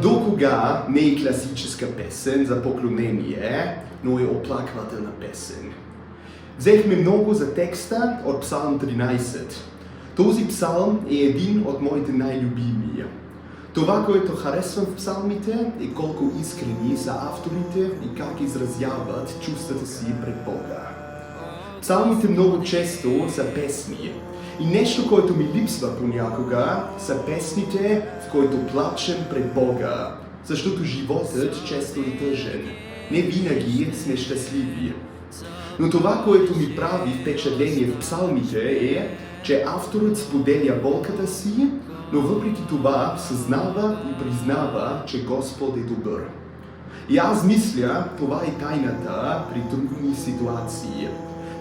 Докога не е класическа песен за поклонение, но е оплаквателна песен. Взехме много за текста от Псалм 13. Този псалм е един от моите най-любими. Това, което харесвам в псалмите, е колко искрени са авторите и как изразяват чувствата си пред Бога. Псалмите много често са песни. И нещо, което ми липсва понякога, са песните, в които плачем пред Бога, защото животът често е тъжен. Не винаги сме щастливи. Но това, което ми прави впечатление в псалмите е, че авторът споделя болката си, но въпреки това съзнава и признава, че Господ е добър. И аз мисля, това е тайната при трудни ситуации.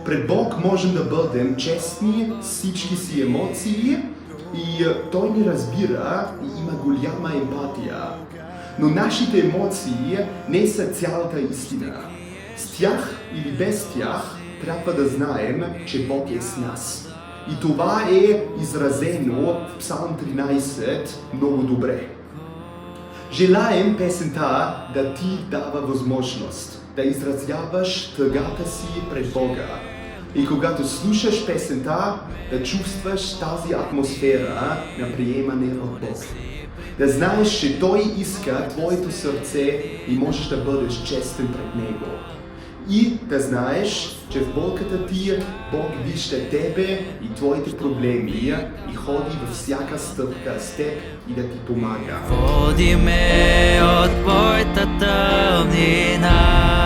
Пред Бог можем да бъдем честни с всички си емоции и Той ни разбира и има голяма емпатия. Но нашите емоции не са цялата истина. С тях или без тях трябва да знаем, че Бог е с нас. И това е изразено в Псалм 13 много добре. Желаем песента да ти дава възможност да изразяваш тъгата си пред Бога. И когато слушаш песента, да чувстваш тази атмосфера на приемане от Бог. Да знаеш, че Той иска твоето сърце и можеш да бъдеш честен пред Него. И да знаеш, че в болката ти Бог вижда тебе и твоите проблеми и ходи във всяка стъпка с теб и да ти помага. Води ме от твоята тъмнина.